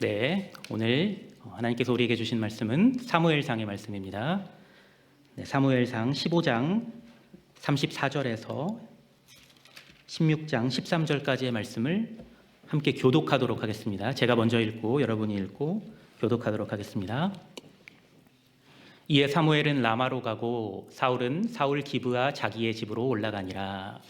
네, 오늘 하나님께서 우리에게 주신 말씀은 사무엘상의 말씀입니다. 네, 사무엘상 15장 34절에서 16장 13절까지의 말씀을 함께 교독하도록 하겠습니다. 제가 먼저 읽고 여러분이 읽고 교독하도록 하겠습니다. 이에 사무엘은 라마로 가고 사울은 사울 기브아 자기의 집으로 올라가니라.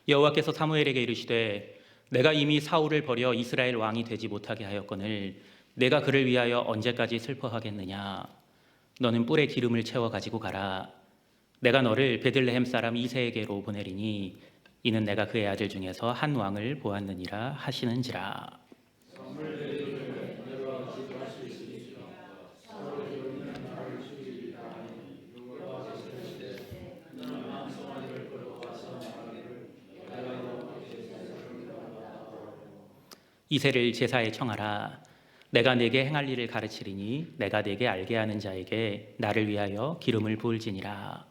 여호와께서 사무엘에게 이르시되 내가 이미 사울을 버려 이스라엘 왕이 되지 못하게 하였거늘 내가 그를 위하여 언제까지 슬퍼하겠느냐. 너는 뿔에 기름을 채워 가지고 가라. 내가 너를 베들레헴 사람 이새에게로 보내리니 이는 내가 그의 아들 중에서 한 왕을 보았느니라 하시는지라. 이새를 제사에 청하라. 내가 네게 행할 일을 가르치리니 내가 네게 알게 하는 자에게 나를 위하여 기름을 부을지니라.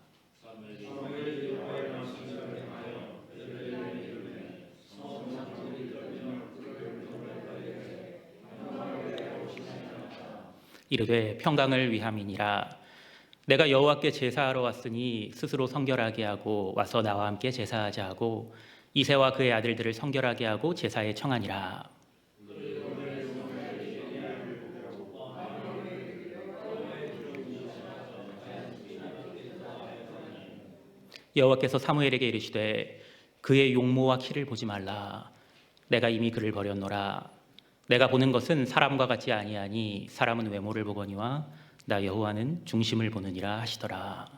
이르되 평강을 위함이니라. 내가 여호와께 제사하러 왔으니 스스로 성결하게 하고 와서 나와 함께 제사하자 하고 이새와 그의 아들들을 성결하게 하고 제사에 청하니라. 여호와께서 사무엘에게 이르시되 그의 용모와 키를 보지 말라. 내가 이미 그를 버렸노라. 내가 보는 것은 사람과 같지 아니하니 사람은 외모를 보거니와 나 여호와는 중심을 보느니라 하시더라.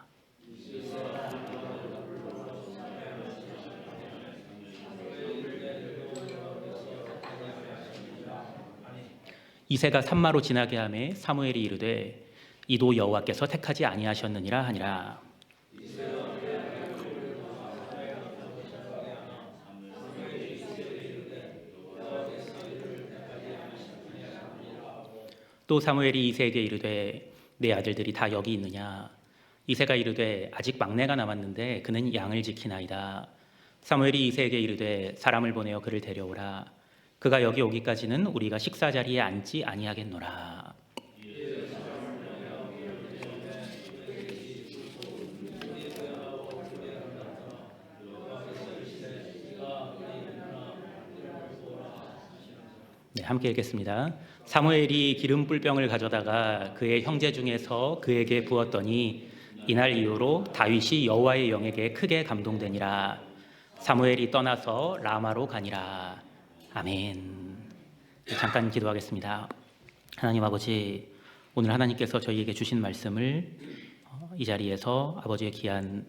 이새가 산마로 지나게 하매 사무엘이 이르되 이도 여호와께서 택하지 아니하셨느니라 하니라. 또 사무엘이 이새에게 이르되 내 아들들이 다 여기 있느냐. 이새가 이르되 아직 막내가 남았는데 그는 양을 지키나이다. 사무엘이 이새에게 이르되 사람을 보내어 그를 데려오라. 그가 여기 오기까지는 우리가 식사 자리에 앉지 아니하겠노라. 네, 함께 읽겠습니다. 사무엘이 기름 뿔병을 가져다가 그의 형제 중에서 그에게 부었더니 이날 이후로 다윗이 여호와의 영에게 크게 감동되니라. 사무엘이 떠나서 라마로 가니라. 아멘. 잠깐 기도하겠습니다. 하나님 아버지, 오늘 하나님께서 저희에게 주신 말씀을 이 자리에서 아버지의 귀한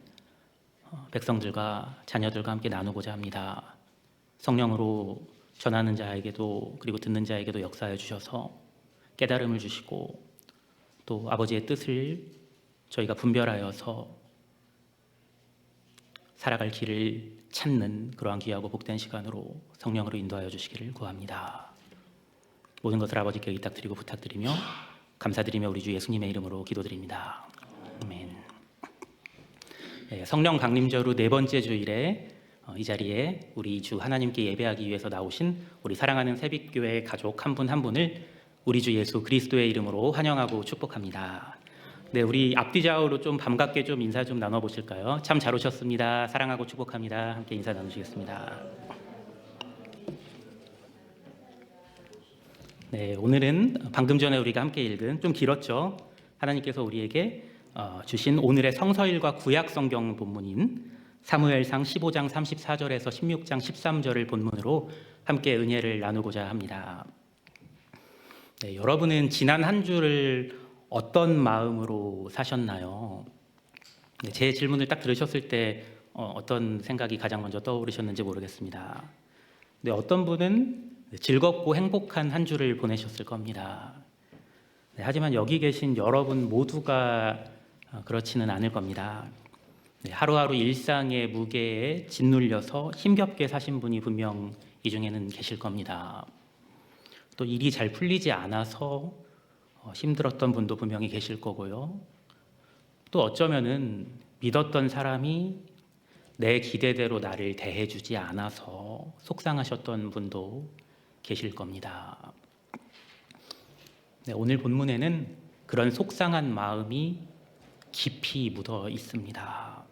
백성들과 자녀들과 함께 나누고자 합니다. 성령으로 전하는 자에게도 그리고 듣는 자에게도 역사해 주셔서 깨달음을 주시고 또 아버지의 뜻을 저희가 분별하여서 살아갈 길을 찾는 그러한 귀하고 복된 시간으로 성령으로 인도하여 주시기를 구합니다. 모든 것을 아버지께 의탁드리고 부탁드리며 감사드리며 우리 주 예수님의 이름으로 기도드립니다. 아멘. 네, 성령 강림절 후 네 번째 주일에 이 자리에 우리 주 하나님께 예배하기 위해서 나오신 우리 사랑하는 새빛교회 가족 한 분 한 분을 우리 주 예수 그리스도의 이름으로 환영하고 축복합니다. 네, 우리 앞뒤 좌우로 좀 반갑게 좀 인사 좀 나눠보실까요? 참 잘 오셨습니다. 사랑하고 축복합니다. 함께 인사 나누시겠습니다. 네, 오늘은 방금 전에 우리가 함께 읽은 좀 길었죠. 하나님께서 우리에게 주신 오늘의 성서일과 구약 성경 본문인 사무엘상 15장 34절에서 16장 13절을 본문으로 함께 은혜를 나누고자 합니다. 네, 여러분은 지난 한 주를 어떤 마음으로 사셨나요? 네, 제 질문을 딱 들으셨을 때 어떤 생각이 가장 먼저 떠오르셨는지 모르겠습니다. 네, 어떤 분은 즐겁고 행복한 한 주를 보내셨을 겁니다. 네, 하지만 여기 계신 여러분 모두가 그렇지는 않을 겁니다. 네, 하루하루 일상의 무게에 짓눌려서 힘겹게 사신 분이 분명 이 중에는 계실 겁니다. 또 일이 잘 풀리지 않아서 힘들었던 분도 분명히 계실 거고요. 또 어쩌면은 믿었던 사람이 내 기대대로 나를 대해주지 않아서 속상하셨던 분도 계실 겁니다. 네, 오늘 본문에는 그런 속상한 마음이 깊이 묻어 있습니다.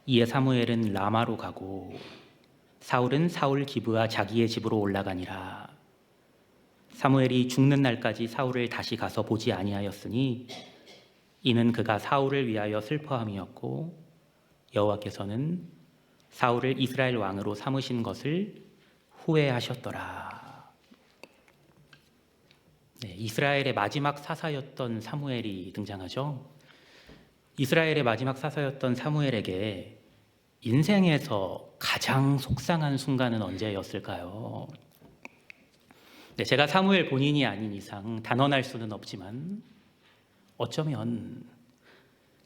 이에 사무엘은 라마로 가고 사울은 사울 기브와 자기의 집으로 올라가니라. 사무엘이 죽는 날까지 사울을 다시 가서 보지 아니하였으니 이는 그가 사울을 위하여 슬퍼함이었고 여호와께서는 사울을 이스라엘 왕으로 삼으신 것을 후회하셨더라. 네, 이스라엘의 마지막 사사였던 사무엘이 등장하죠. 이스라엘의 마지막 사사였던 사무엘에게 인생에서 가장 속상한 순간은 언제였을까요? 네, 제가 사무엘 본인이 아닌 이상 단언할 수는 없지만 어쩌면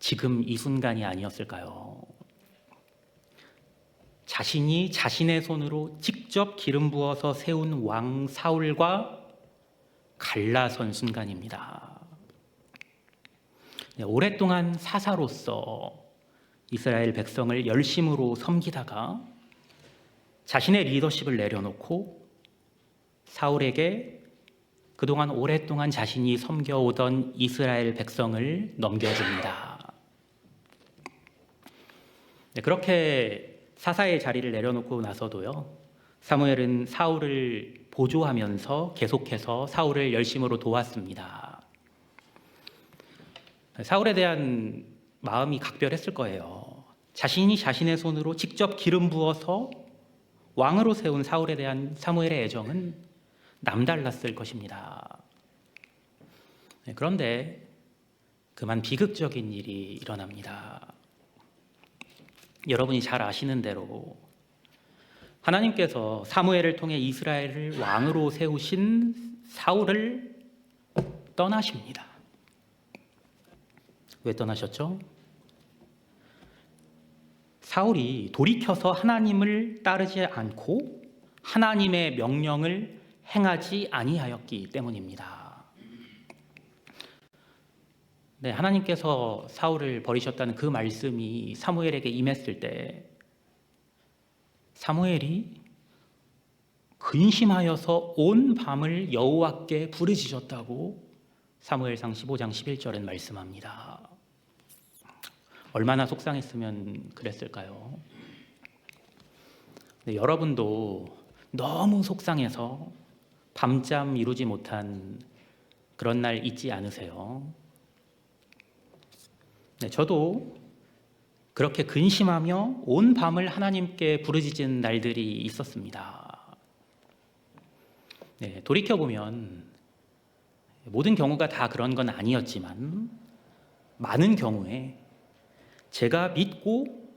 지금 이 순간이 아니었을까요? 자신이 자신의 손으로 직접 기름 부어서 세운 왕 사울과 갈라선 순간입니다. 네, 오랫동안 사사로서 이스라엘 백성을 열심으로 섬기다가 자신의 리더십을 내려놓고 사울에게 그동안 오랫동안 자신이 섬겨오던 이스라엘 백성을 넘겨줍니다. 네, 그렇게 사사의 자리를 내려놓고 나서도요, 사무엘은 사울을 보조하면서 계속해서 사울을 열심으로 도왔습니다. 사울에 대한 마음이 각별했을 거예요. 자신이 자신의 손으로 직접 기름 부어서 왕으로 세운 사울에 대한 사무엘의 애정은 남달랐을 것입니다. 그런데 그만 비극적인 일이 일어납니다. 여러분이 잘 아시는 대로 하나님께서 사무엘을 통해 이스라엘을 왕으로 세우신 사울을 떠나십니다. 왜 떠나셨죠? 사울이 돌이켜서 하나님을 따르지 않고 하나님의 명령을 행하지 아니하였기 때문입니다. 네, 하나님께서 사울을 버리셨다는 그 말씀이 사무엘에게 임했을 때 사무엘이 근심하여서 온 밤을 여호와께 부르짖었다고 사무엘상 15장 11절엔 말씀합니다. 얼마나 속상했으면 그랬을까요? 네, 여러분도 너무 속상해서 밤잠 이루지 못한 그런 날 있지 않으세요? 네, 저도 그렇게 근심하며 온 밤을 하나님께 부르짖은 날들이 있었습니다. 네, 돌이켜보면 모든 경우가 다 그런 건 아니었지만 많은 경우에 제가 믿고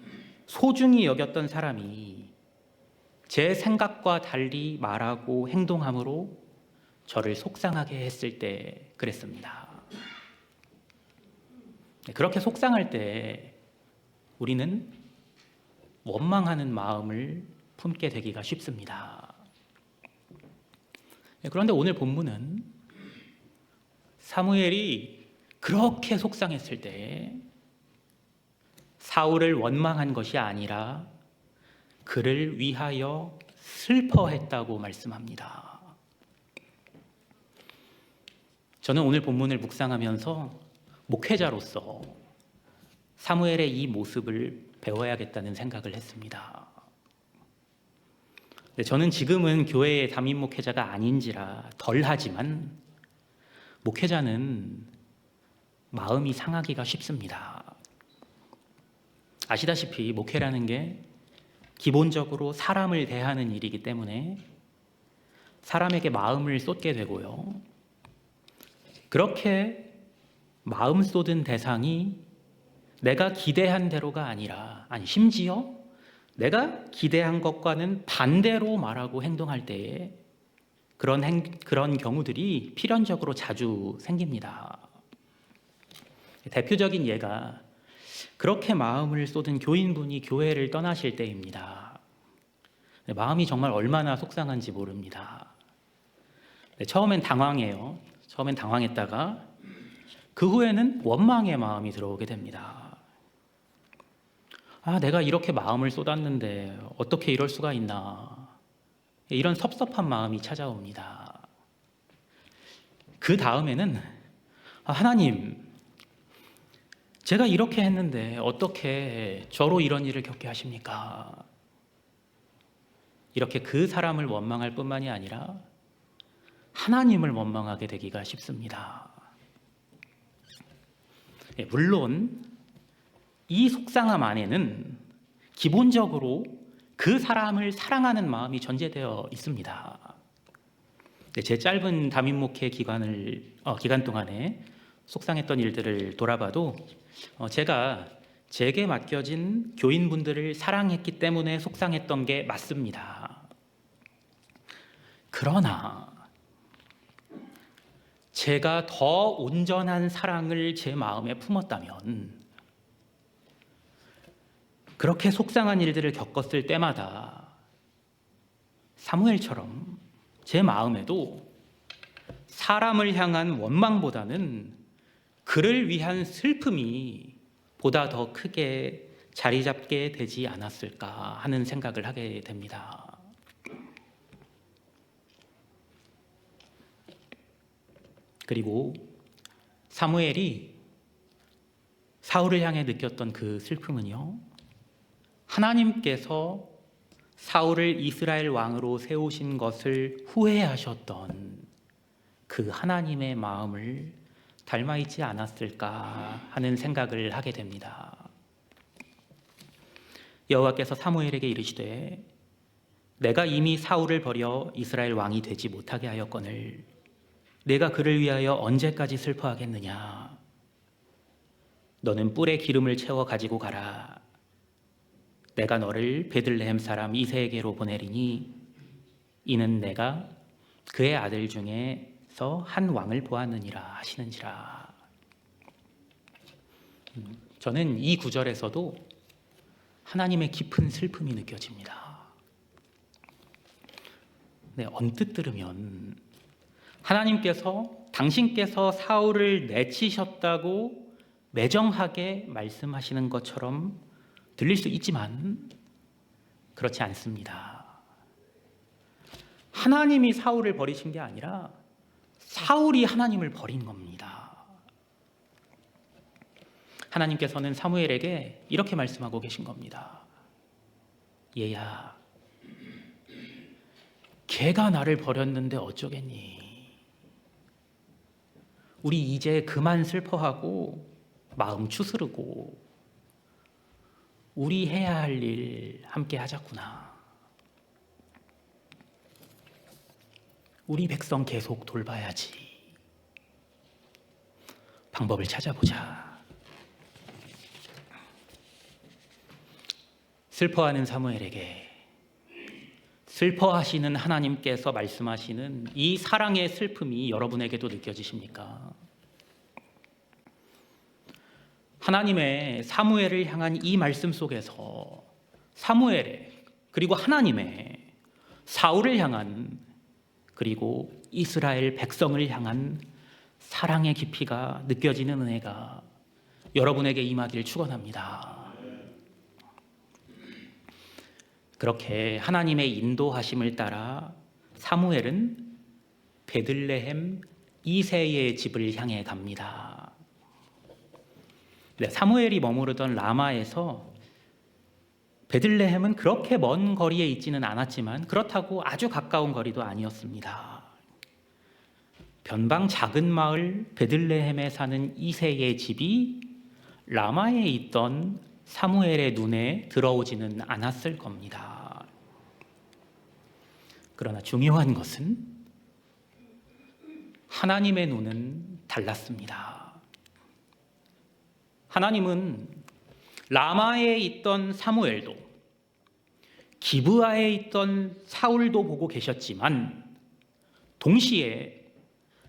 소중히 여겼던 사람이 제 생각과 달리 말하고 행동함으로 저를 속상하게 했을 때 그랬습니다. 그렇게 속상할 때 우리는 원망하는 마음을 품게 되기가 쉽습니다. 그런데 오늘 본문은 사무엘이 그렇게 속상했을 때 사울을 원망한 것이 아니라 그를 위하여 슬퍼했다고 말씀합니다. 저는 오늘 본문을 묵상하면서 목회자로서 사무엘의 이 모습을 배워야겠다는 생각을 했습니다. 저는 지금은 교회의 담임 목회자가 아닌지라 덜하지만 목회자는 마음이 상하기가 쉽습니다. 아시다시피 목회라는 게 기본적으로 사람을 대하는 일이기 때문에 사람에게 마음을 쏟게 되고요. 그렇게 마음 쏟은 대상이 내가 기대한 대로가 아니라, 심지어 내가 기대한 것과는 반대로 말하고 행동할 때에 그런 경우들이 필연적으로 자주 생깁니다. 대표적인 예가 그렇게 마음을 쏟은 교인분이 교회를 떠나실 때입니다. 마음이 정말 얼마나 속상한지 모릅니다. 처음엔 당황해요. 처음엔 당황했다가 그 후에는 원망의 마음이 들어오게 됩니다. 내가 이렇게 마음을 쏟았는데 어떻게 이럴 수가 있나. 이런 섭섭한 마음이 찾아옵니다. 그 다음에는 하나님, 제가 이렇게 했는데 어떻게 저로 이런 일을 겪게 하십니까? 이렇게 그 사람을 원망할 뿐만이 아니라 하나님을 원망하게 되기가 쉽습니다. 물론 이 속상함 안에는 기본적으로 그 사람을 사랑하는 마음이 전제되어 있습니다. 제 짧은 담임 목회 기간 동안에 속상했던 일들을 돌아봐도 제가 제게 맡겨진 교인분들을 사랑했기 때문에 속상했던 게 맞습니다. 그러나 제가 더 온전한 사랑을 제 마음에 품었다면 그렇게 속상한 일들을 겪었을 때마다 사무엘처럼 제 마음에도 사람을 향한 원망보다는 그를 위한 슬픔이 보다 더 크게 자리 잡게 되지 않았을까 하는 생각을 하게 됩니다. 그리고 사무엘이 사울을 향해 느꼈던 그 슬픔은요, 하나님께서 사울을 이스라엘 왕으로 세우신 것을 후회하셨던 그 하나님의 마음을 닮아 있지 않았을까 하는 생각을 하게 됩니다. 여호와께서 사무엘에게 이르시되 내가 이미 사울을 버려 이스라엘 왕이 되지 못하게 하였거늘 내가 그를 위하여 언제까지 슬퍼하겠느냐. 너는 뿔에 기름을 채워 가지고 가라. 내가 너를 베들레헴 사람 이새에게로 보내리니 이는 내가 그의 아들 중에서 한 왕을 보았느니라 하시는지라. 저는 이 구절에서도 하나님의 깊은 슬픔이 느껴집니다. 언뜻 들으면 하나님께서 당신께서 사울을 내치셨다고 매정하게 말씀하시는 것처럼 들릴 수 있지만 그렇지 않습니다. 하나님이 사울을 버리신 게 아니라 사울이 하나님을 버린 겁니다. 하나님께서는 사무엘에게 이렇게 말씀하고 계신 겁니다. 얘야, 걔가 나를 버렸는데 어쩌겠니? 우리 이제 그만 슬퍼하고 마음 추스르고 우리 해야 할 일 함께 하자꾸나. 우리 백성 계속 돌봐야지. 방법을 찾아보자. 슬퍼하는 사무엘에게 슬퍼하시는 하나님께서 말씀하시는 이 사랑의 슬픔이 여러분에게도 느껴지십니까? 하나님의 사무엘을 향한 이 말씀 속에서 사무엘의 그리고 하나님의 사울을 향한 그리고 이스라엘 백성을 향한 사랑의 깊이가 느껴지는 은혜가 여러분에게 임하기를 축원합니다. 그렇게 하나님의 인도하심을 따라 사무엘은 베들레헴 이새의 집을 향해 갑니다. 사무엘이 머무르던 라마에서 베들레헴은 그렇게 먼 거리에 있지는 않았지만 그렇다고 아주 가까운 거리도 아니었습니다. 변방 작은 마을 베들레헴에 사는 이새의 집이 라마에 있던 사무엘의 눈에 들어오지는 않았을 겁니다. 그러나 중요한 것은 하나님의 눈은 달랐습니다. 하나님은 라마에 있던 사무엘도 기브아에 있던 사울도 보고 계셨지만 동시에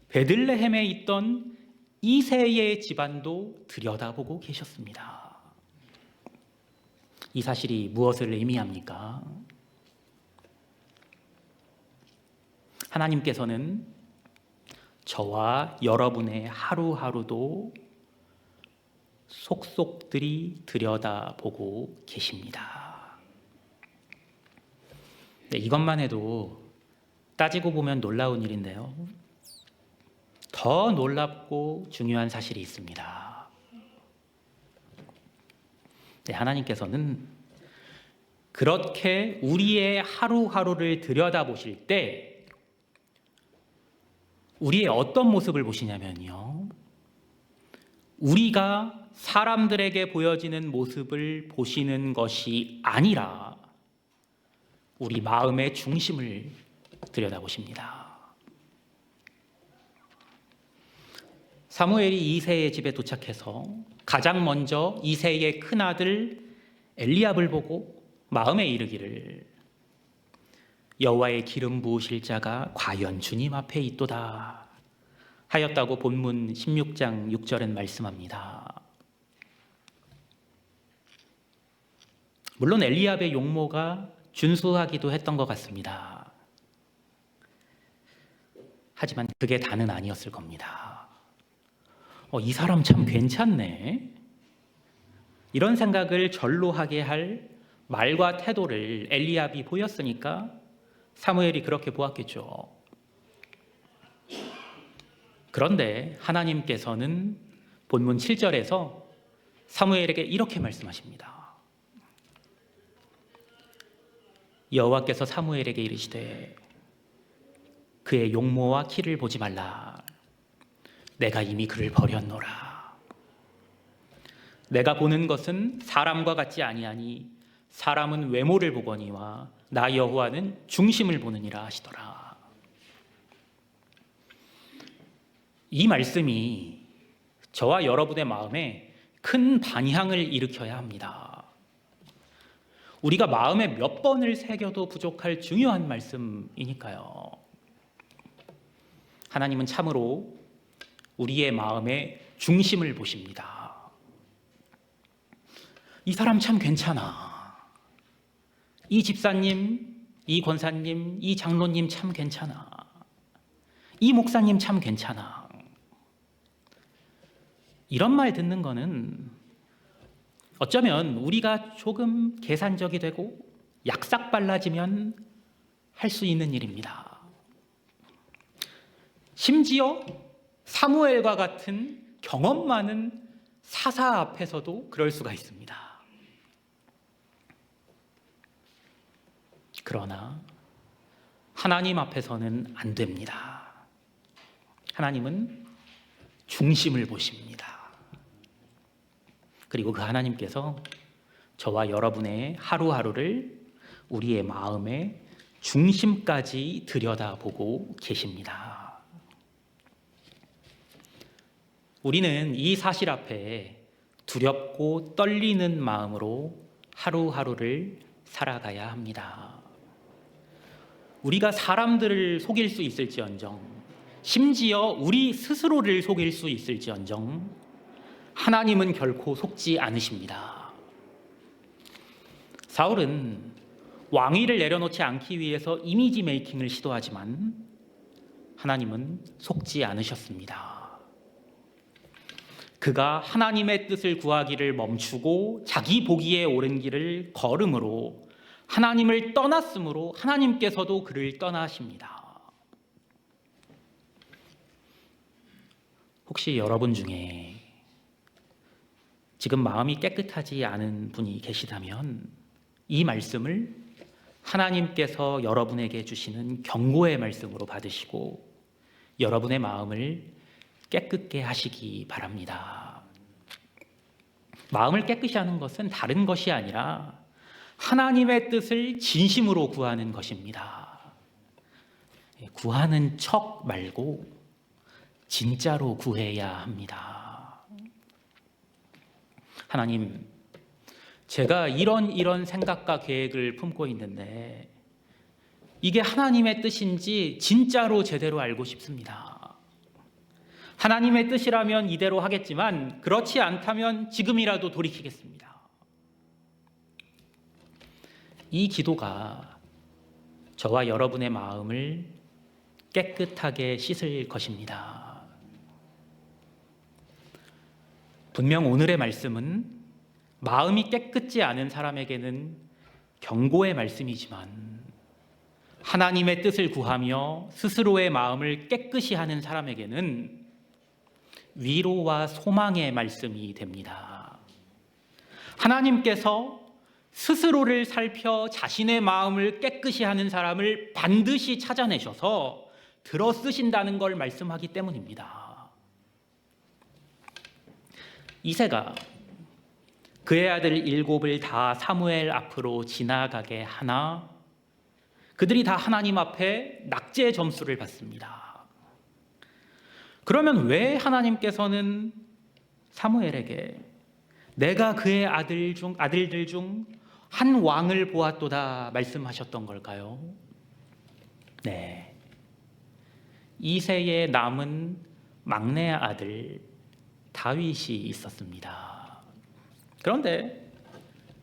베들레헴에 있던 이새의 집안도 들여다보고 계셨습니다. 이 사실이 무엇을 의미합니까? 하나님께서는 저와 여러분의 하루하루도 속속들이 들여다보고 계십니다. 네, 이것만 해도 따지고 보면 놀라운 일인데요. 더 놀랍고 중요한 사실이 있습니다. 네, 하나님께서는 그렇게 우리의 하루하루를 들여다보실 때 우리의 어떤 모습을 보시냐면요. 우리가 사람들에게 보여지는 모습을 보시는 것이 아니라 우리 마음의 중심을 들여다보십니다. 사무엘이 이새의 집에 도착해서 가장 먼저 이새의 큰아들 엘리압을 보고 마음에 이르기를 여호와의 기름 부으실 자가 과연 주님 앞에 있도다 하였다고 본문 16장 6절엔 말씀합니다. 물론 엘리압의 용모가 준수하기도 했던 것 같습니다. 하지만 그게 다는 아니었을 겁니다. 이 사람 참 괜찮네. 이런 생각을 절로 하게 할 말과 태도를 엘리압이 보였으니까 사무엘이 그렇게 보았겠죠. 그런데 하나님께서는 본문 7절에서 사무엘에게 이렇게 말씀하십니다. 여호와께서 사무엘에게 이르시되 그의 용모와 키를 보지 말라. 내가 이미 그를 버렸노라. 내가 보는 것은 사람과 같지 아니하니 사람은 외모를 보거니와 나 여호와는 중심을 보느니라 하시더라. 이 말씀이 저와 여러분의 마음에 큰 반향을 일으켜야 합니다. 우리가 마음에 몇 번을 새겨도 부족할 중요한 말씀이니까요. 하나님은 참으로 우리의 마음의 중심을 보십니다. 이 사람 참 괜찮아. 이 집사님, 이 권사님, 이 장로님 참 괜찮아. 이 목사님 참 괜찮아. 이런 말 듣는 거는 어쩌면 우리가 조금 계산적이 되고 약삭빨라지면 할 수 있는 일입니다. 심지어 사무엘과 같은 경험 많은 사사 앞에서도 그럴 수가 있습니다. 그러나 하나님 앞에서는 안 됩니다. 하나님은 중심을 보십니다. 그리고 그 하나님께서 저와 여러분의 하루하루를 우리의 마음의 중심까지 들여다보고 계십니다. 우리는 이 사실 앞에 두렵고 떨리는 마음으로 하루하루를 살아가야 합니다. 우리가 사람들을 속일 수 있을지언정, 심지어 우리 스스로를 속일 수 있을지언정 하나님은 결코 속지 않으십니다. 사울은 왕위를 내려놓지 않기 위해서 이미지 메이킹을 시도하지만 하나님은 속지 않으셨습니다. 그가 하나님의 뜻을 구하기를 멈추고 자기 보기에 옳은 길을 걸음으로 하나님을 떠났으므로 하나님께서도 그를 떠나십니다. 혹시 여러분 중에 지금 마음이 깨끗하지 않은 분이 계시다면 이 말씀을 하나님께서 여러분에게 주시는 경고의 말씀으로 받으시고 여러분의 마음을 깨끗게 하시기 바랍니다. 마음을 깨끗이 하는 것은 다른 것이 아니라 하나님의 뜻을 진심으로 구하는 것입니다. 구하는 척 말고 진짜로 구해야 합니다. 하나님, 제가 이런 생각과 계획을 품고 있는데 이게 하나님의 뜻인지 진짜로 제대로 알고 싶습니다. 하나님의 뜻이라면 이대로 하겠지만 그렇지 않다면 지금이라도 돌이키겠습니다. 이 기도가 저와 여러분의 마음을 깨끗하게 씻을 것입니다. 분명 오늘의 말씀은 마음이 깨끗지 않은 사람에게는 경고의 말씀이지만 하나님의 뜻을 구하며 스스로의 마음을 깨끗이 하는 사람에게는 위로와 소망의 말씀이 됩니다. 하나님께서 스스로를 살펴 자신의 마음을 깨끗이 하는 사람을 반드시 찾아내셔서 들어 쓰신다는 걸 말씀하기 때문입니다. 이새가 그의 아들 7을 다 사무엘 앞으로 지나가게 하나 그들이 다 하나님 앞에 낙제 점수를 받습니다. 그러면 왜 하나님께서는 사무엘에게 내가 그의 아들들 중 한 왕을 보았도다 말씀하셨던 걸까요? 네, 이새의 남은 막내 아들 다윗이 있었습니다. 그런데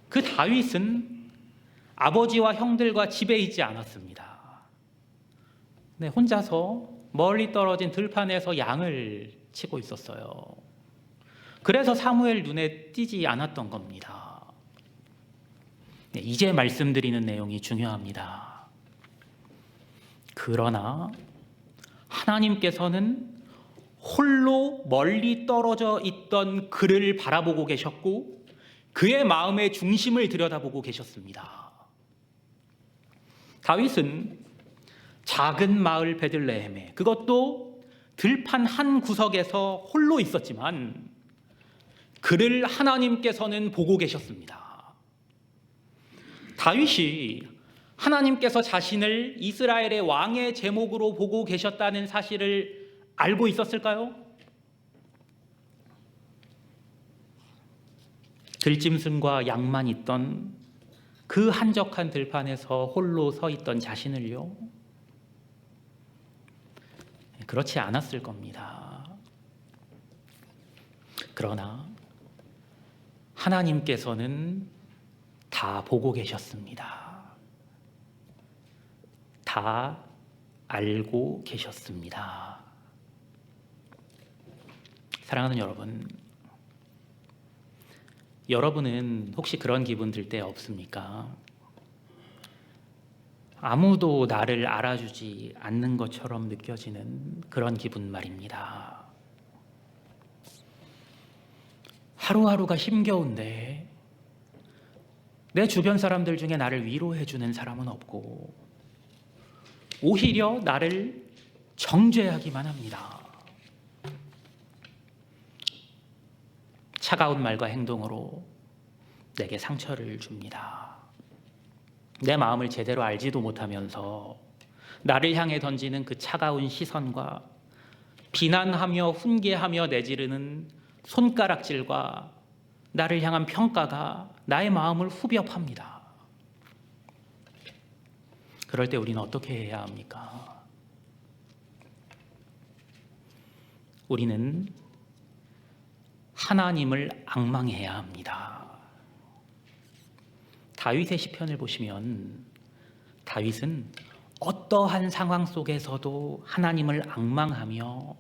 그 다윗은 아버지와 형들과 집에 있지 않았습니다. 네, 혼자서 멀리 떨어진 들판에서 양을 치고 있었어요. 그래서 사무엘 눈에 띄지 않았던 겁니다. 네, 이제 말씀드리는 내용이 중요합니다. 그러나 하나님께서는 홀로 멀리 떨어져 있던 그를 바라보고 계셨고 그의 마음의 중심을 들여다보고 계셨습니다. 다윗은 작은 마을 베들레헴에, 그것도 들판 한 구석에서 홀로 있었지만 그를 하나님께서는 보고 계셨습니다. 다윗이 하나님께서 자신을 이스라엘의 왕의 제목으로 보고 계셨다는 사실을 알고 있었을까요? 들짐승과 양만 있던 그 한적한 들판에서 홀로 서 있던 자신을요? 그렇지 않았을 겁니다. 그러나 하나님께서는 다 보고 계셨습니다. 다 알고 계셨습니다. 사랑하는 여러분, 여러분은 혹시 그런 기분 들 때 없습니까? 아무도 나를 알아주지 않는 것처럼 느껴지는 그런 기분 말입니다. 하루하루가 힘겨운데 내 주변 사람들 중에 나를 위로해주는 사람은 없고 오히려 나를 정죄하기만 합니다. 차가운 말과 행동으로 내게 상처를 줍니다. 내 마음을 제대로 알지도 못하면서 나를 향해 던지는 그 차가운 시선과 비난하며 훈계하며 내지르는 손가락질과 나를 향한 평가가 나의 마음을 후벼 팝니다. 그럴 때 우리는 어떻게 해야 합니까? 우리는 하나님을 앙망해야 합니다. 다윗의 시편을 보시면 다윗은 어떠한 상황 속에서도 하나님을 앙망하며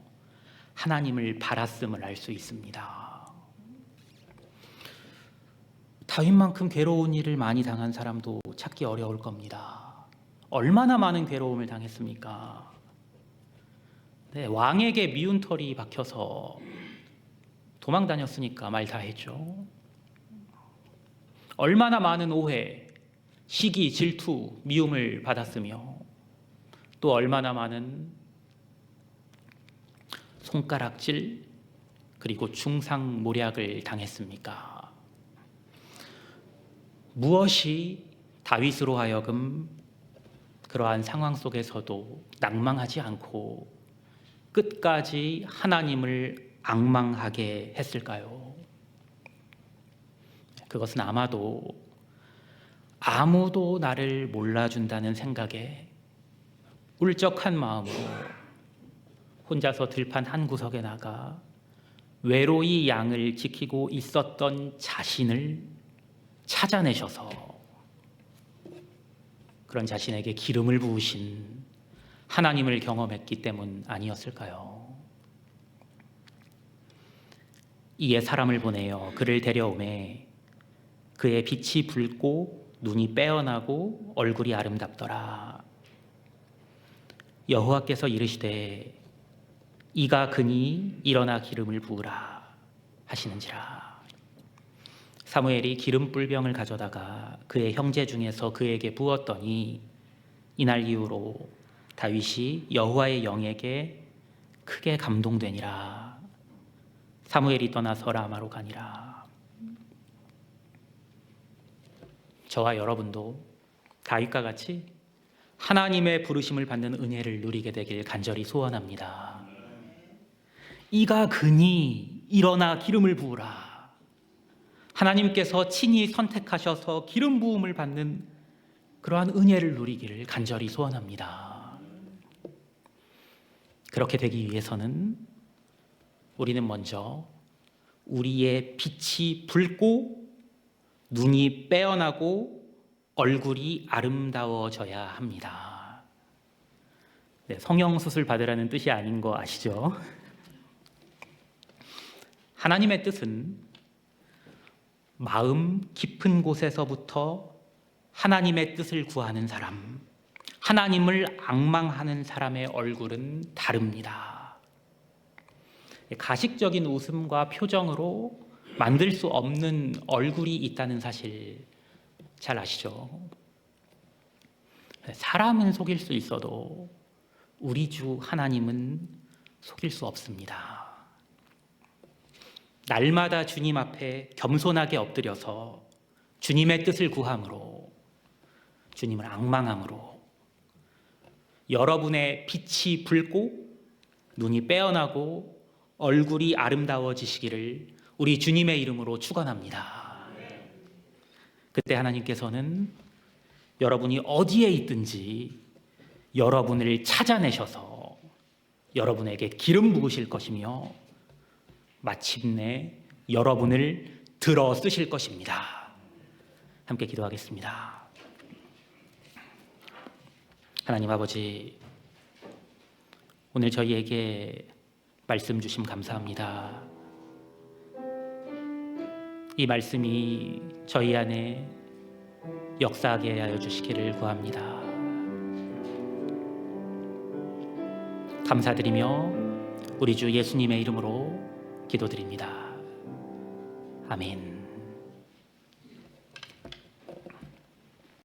하나님을 바랐음을 알 수 있습니다. 다윗만큼 괴로운 일을 많이 당한 사람도 찾기 어려울 겁니다. 얼마나 많은 괴로움을 당했습니까? 네, 왕에게 미운 털이 박혀서 도망 다녔으니까 말 다 했죠. 얼마나 많은 오해, 시기, 질투, 미움을 받았으며 또 얼마나 많은 손가락질 그리고 중상모략을 당했습니까? 무엇이 다윗으로 하여금 그러한 상황 속에서도 낭망하지 않고 끝까지 하나님을 앙망하게 했을까요? 그것은 아마도 아무도 나를 몰라준다는 생각에 울적한 마음으로 혼자서 들판 한 구석에 나가 외로이 양을 지키고 있었던 자신을 찾아내셔서 그런 자신에게 기름을 부으신 하나님을 경험했기 때문 아니었을까요? 이에 사람을 보내어 그를 데려오매 그의 빛이 붉고 눈이 빼어나고 얼굴이 아름답더라. 여호와께서 이르시되 이가 그니 일어나 기름을 부으라 하시는지라. 사무엘이 기름 뿔병을 가져다가 그의 형제 중에서 그에게 부었더니 이날 이후로 다윗이 여호와의 영에게 크게 감동되니라. 사무엘이 떠나서 라마로 가니라. 저와 여러분도 다윗과 같이 하나님의 부르심을 받는 은혜를 누리게 되길 간절히 소원합니다. 이가 그니 일어나 기름을 부으라. 하나님께서 친히 선택하셔서 기름 부음을 받는 그러한 은혜를 누리기를 간절히 소원합니다. 그렇게 되기 위해서는 우리는 먼저 우리의 빛이 붉고 눈이 빼어나고 얼굴이 아름다워져야 합니다. 네, 성형수술 받으라는 뜻이 아닌 거 아시죠? 하나님의 뜻은 마음 깊은 곳에서부터 하나님의 뜻을 구하는 사람, 하나님을 앙망하는 사람의 얼굴은 다릅니다. 가식적인 웃음과 표정으로 만들 수 없는 얼굴이 있다는 사실 잘 아시죠? 사람은 속일 수 있어도 우리 주 하나님은 속일 수 없습니다. 날마다 주님 앞에 겸손하게 엎드려서 주님의 뜻을 구함으로, 주님을 앙망함으로 여러분의 빛이 붉고 눈이 빼어나고 얼굴이 아름다워지시기를 우리 주님의 이름으로 축원합니다. 그때 하나님께서는 여러분이 어디에 있든지 여러분을 찾아내셔서 여러분에게 기름 부으실 것이며 마침내 여러분을 들어 쓰실 것입니다. 함께 기도하겠습니다. 하나님 아버지, 오늘 저희에게 말씀 주심 감사합니다. 이 말씀이 저희 안에 역사하게 하여 주시기를 구합니다. 감사드리며 우리 주 예수님의 이름으로 기도드립니다. 아멘.